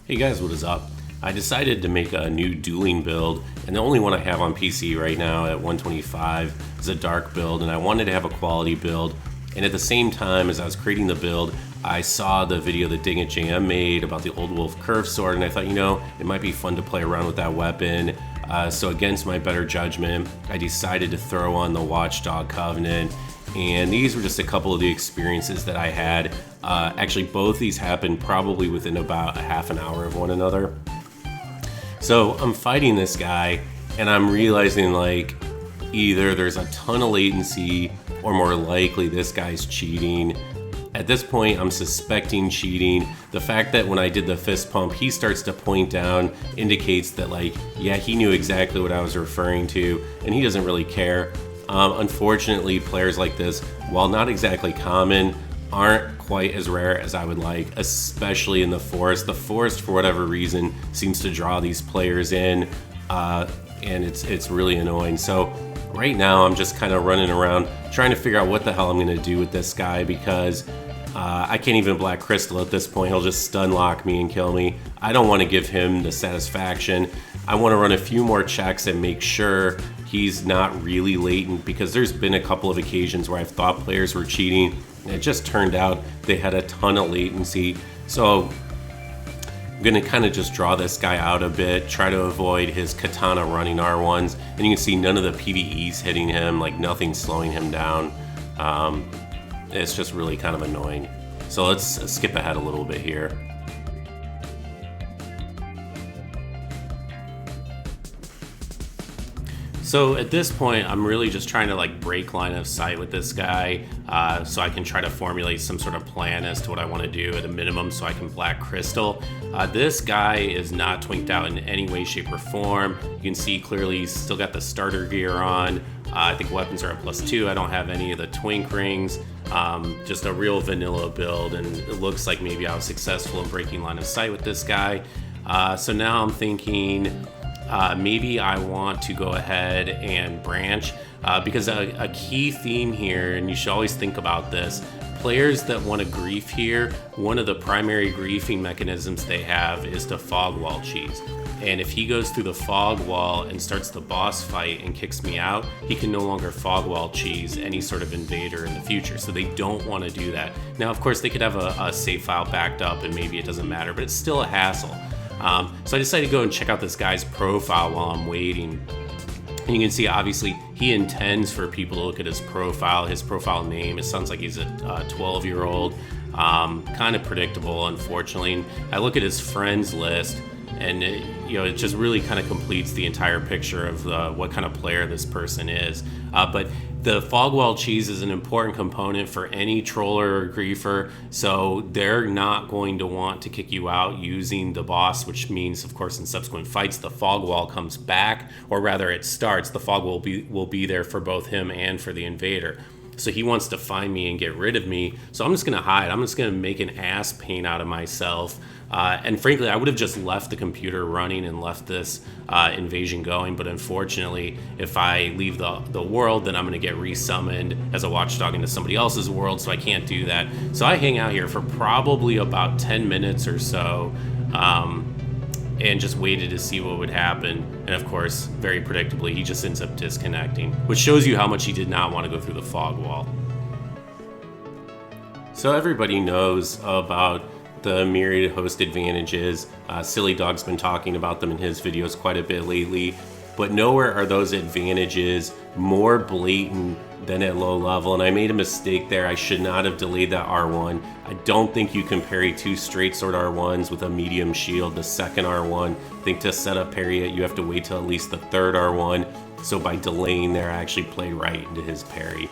Hey guys, what is up? I decided to make a new dueling build, and the only one I have on PC right now at 125 is a dark build, and I wanted to have a quality build. And at the same time as I was creating the build, I saw the video that Dang It JM made about the Old Wolf Curve Sword, and I thought, it might be fun to play around with that weapon. So against my better judgment, I decided to throw on the Watchdog Covenant. And these were just a couple of the experiences that I had. Actually, both these happened probably within about a half an hour of one another. So I'm fighting this guy, and I'm realizing either there's a ton of latency, or more likely this guy's cheating. At this point, I'm suspecting cheating. The fact that when I did the fist pump, he starts to point down indicates that he knew exactly what I was referring to, and he doesn't really care. Unfortunately, players like this, while not exactly common, aren't quite as rare as I would like, especially in the forest. The forest, for whatever reason, seems to draw these players in, and it's really annoying. So right now, I'm just kind of running around trying to figure out what the hell I'm going to do with this guy, because I can't even Black Crystal at this point. He'll just stun lock me and kill me. I don't want to give him the satisfaction. I want to run a few more checks and make sure he's not really latent, because there's been a couple of occasions where I've thought players were cheating, and it just turned out they had a ton of latency. So I'm going to kind of just draw this guy out a bit, try to avoid his katana running R1s, and you can see none of the PvEs hitting him, nothing slowing him down. It's just really kind of annoying. So let's skip ahead a little bit here. So at this point, I'm really just trying to break line of sight with this guy, so I can try to formulate some sort of plan as to what I want to do at a minimum, so I can Black Crystal. This guy is not twinked out in any way, shape, or form. You can see clearly he's still got the starter gear on. I think weapons are at +2. I don't have any of the twink rings. Just a real vanilla build, and it looks like maybe I was successful in breaking line of sight with this guy. So now I'm thinking, maybe I want to go ahead and branch, because a key theme here, and you should always think about this, players that want to grief here, one of the primary griefing mechanisms they have is to fog wall cheese. And if he goes through the fog wall and starts the boss fight and kicks me out, he can no longer fog wall cheese any sort of invader in the future. So they don't want to do that. Now, of course, they could have a save file backed up and maybe it doesn't matter, but it's still a hassle. So I decided to go and check out this guy's profile while I'm waiting. And you can see, obviously, he intends for people to look at his profile name. It sounds like he's a 12-year-old. Kind of predictable, unfortunately. And I look at his friends list, and it just really kind of completes the entire picture of what kind of player this person is. But the fog wall cheese is an important component for any troller or griefer, so they're not going to want to kick you out using the boss, which means, of course, in subsequent fights, the fog wall comes back, or rather it starts. The fog will be there for both him and for the invader. So he wants to find me and get rid of me, so I'm just going to hide. I'm just going to make an ass pain out of myself. And frankly, I would have just left the computer running and left this invasion going, but unfortunately, if I leave the world, then I'm going to get resummoned as a watchdog into somebody else's world, so I can't do that. So I hang out here for probably about 10 minutes or so, and just waited to see what would happen. And of course, very predictably, he just ends up disconnecting, which shows you how much he did not want to go through the fog wall. So everybody knows about the myriad host advantages. Silly Dog's been talking about them in his videos quite a bit lately, but nowhere are those advantages more blatant than at low level, and I made a mistake there. I should not have delayed that R1. I don't think you can parry 2 straight sword R1s with a medium shield. The second R1, I think to set up parry it, you have to wait till at least the third R1, so by delaying there, I actually played right into his parry.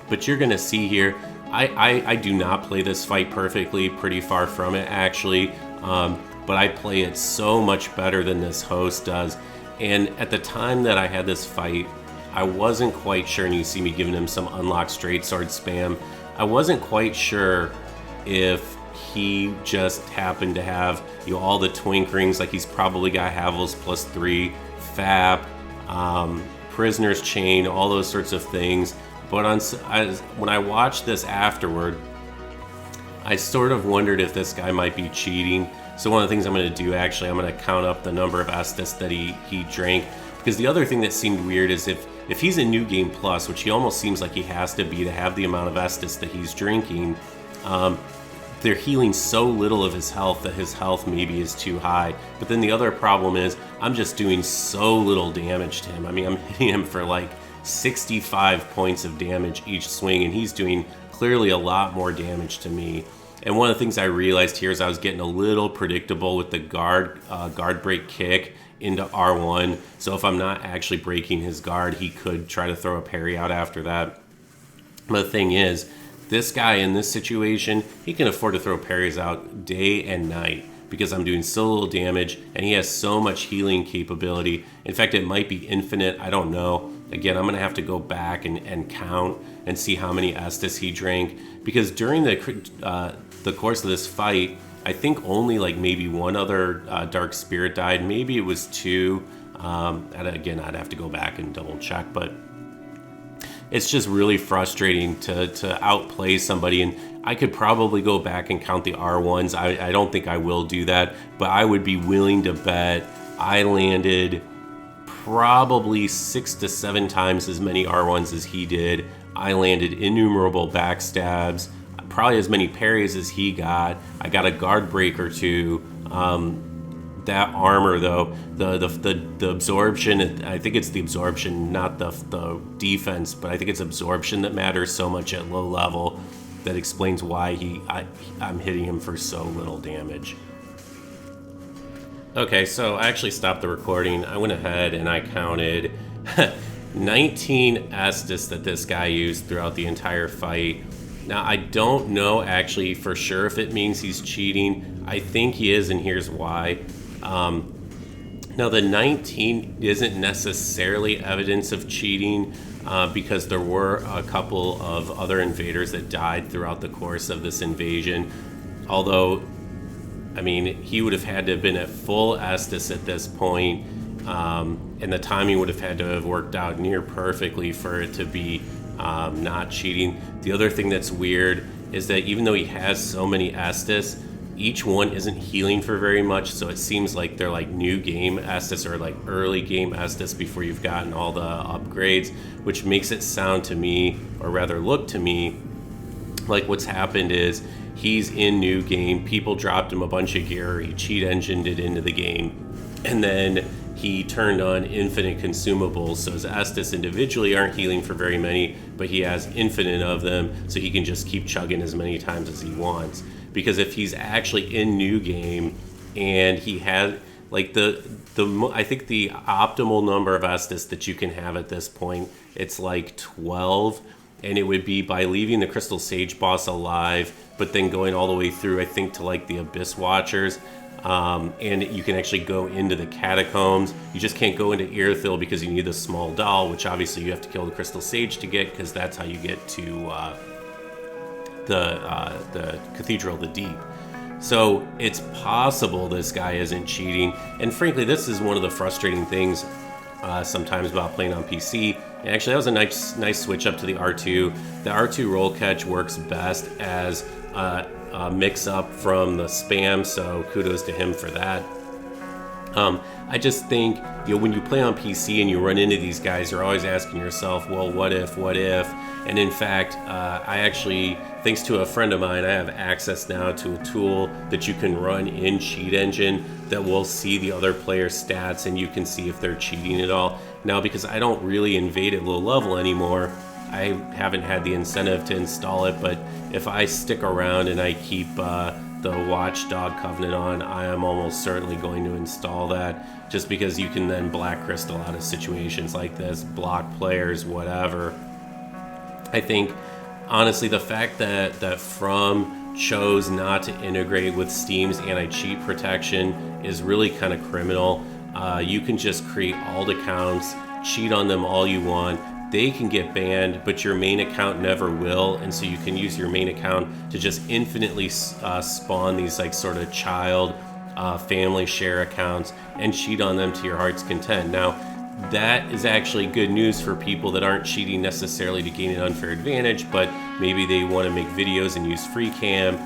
But you're gonna see here, I do not play this fight perfectly, pretty far from it actually, but I play it so much better than this host does. And at the time that I had this fight, I wasn't quite sure, and you see me giving him some unlocked straight sword spam, I wasn't quite sure if he just happened to have all the twink rings, he's probably got Havel's +3, FAP, Prisoner's Chain, all those sorts of things. But when I watched this afterward, I sort of wondered if this guy might be cheating. So one of the things I'm going to do, actually, I'm going to count up the number of Estus that he drank. Because the other thing that seemed weird is if he's in New Game Plus, which he almost seems like he has to be to have the amount of Estus that he's drinking, they're healing so little of his health that his health maybe is too high. But then the other problem is I'm just doing so little damage to him. I mean, I'm hitting him for like 65 points of damage each swing, and he's doing clearly a lot more damage to me. And one of the things I realized here is I was getting a little predictable with the guard break kick into R1. So if I'm not actually breaking his guard, he could try to throw a parry out after that. But the thing is, this guy in this situation, he can afford to throw parries out day and night because I'm doing so little damage and he has so much healing capability. In fact, it might be infinite. I don't know. Again, I'm going to have to go back and count and see how many Estus he drank, because during the course of this fight, I think only like maybe one other Dark Spirit died. Maybe it was two. Again, I'd have to go back and double check, but it's just really frustrating to outplay somebody. And I could probably go back and count the R1s. I don't think I will do that, but I would be willing to bet I landed probably 6 to 7 times as many R1s as he did. I landed innumerable backstabs, probably as many parries as he got. I got a guard break or two. That armor, though, the absorption, I think it's the absorption, not the defense, but I think it's absorption that matters so much at low level. That explains why I'm hitting him for so little damage. Okay, so I actually stopped the recording. I went ahead and I counted 19 Estus that this guy used throughout the entire fight. Now, I don't know actually for sure if it means he's cheating. I think he is, and here's why. Now, the 19 isn't necessarily evidence of cheating because there were a couple of other invaders that died throughout the course of this invasion. Although, I mean, he would have had to have been at full Estus at this point, and the timing would have had to have worked out near perfectly for it to be not cheating. The other thing that's weird is that even though he has so many Estus, each one isn't healing for very much, so it seems like they're like new game Estus or like early game Estus before you've gotten all the upgrades, which makes it sound to me, or rather look to me, like what's happened is he's in new game, people dropped him a bunch of gear, he cheat engined it into the game, and then he turned on infinite consumables, so his Estus individually aren't healing for very many, but he has infinite of them, so he can just keep chugging as many times as he wants. Because if he's actually in new game and he had like I think the optimal number of Estus that you can have at this point, it's like 12, and it would be by leaving the Crystal Sage boss alive, but then going all the way through, I think, to like the Abyss Watchers. And you can actually go into the catacombs. You just can't go into Irithyll because you need the small doll, which obviously you have to kill the Crystal Sage to get, because that's how you get to the Cathedral of the Deep. So it's possible this guy isn't cheating, and frankly, this is one of the frustrating things sometimes about playing on PC. And actually, that was a nice switch up to the R2. The R2 roll catch works best as a mix-up from the spam, so kudos to him for that. I just think, when you play on PC and you run into these guys, you're always asking yourself, well, what if? And in fact, I actually, thanks to a friend of mine, I have access now to a tool that you can run in Cheat Engine that will see the other player's stats, and you can see if they're cheating at all. Now, because I don't really invade at low level anymore, I haven't had the incentive to install it, but if I stick around and I keep the Watchdog Covenant on, I am almost certainly going to install that, just because you can then Black Crystal out of situations like this, block players, whatever. I think, honestly, the fact that From chose not to integrate with Steam's anti-cheat protection is really kind of criminal. You can just create alt accounts, cheat on them all you want. They can get banned, but your main account never will, and so you can use your main account to just infinitely spawn these like sort of child family share accounts and cheat on them to your heart's content. Now, that is actually good news for people that aren't cheating necessarily to gain an unfair advantage, but maybe they want to make videos and use free cam,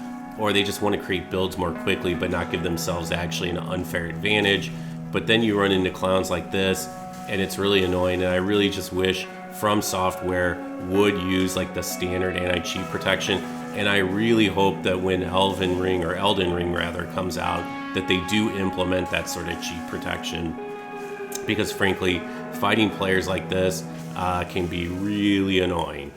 or they just want to create builds more quickly but not give themselves actually an unfair advantage. But then you run into clowns like this, and it's really annoying, and I really just wish From Software would use like the standard anti-cheat protection, and I really hope that when Elden Ring rather comes out, that they do implement that sort of cheat protection, because frankly, fighting players like this can be really annoying.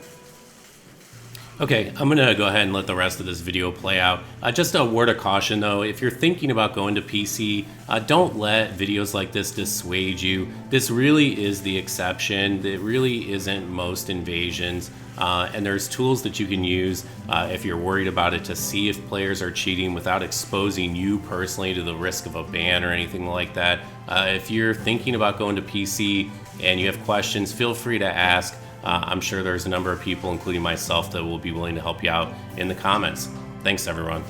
Okay, I'm gonna go ahead and let the rest of this video play out. Just a word of caution though, if you're thinking about going to PC, don't let videos like this dissuade you. This really is the exception. It really isn't most invasions. And there's tools that you can use if you're worried about it to see if players are cheating without exposing you personally to the risk of a ban or anything like that. If you're thinking about going to PC and you have questions, feel free to ask. I'm sure there's a number of people, including myself, that will be willing to help you out in the comments. Thanks, everyone.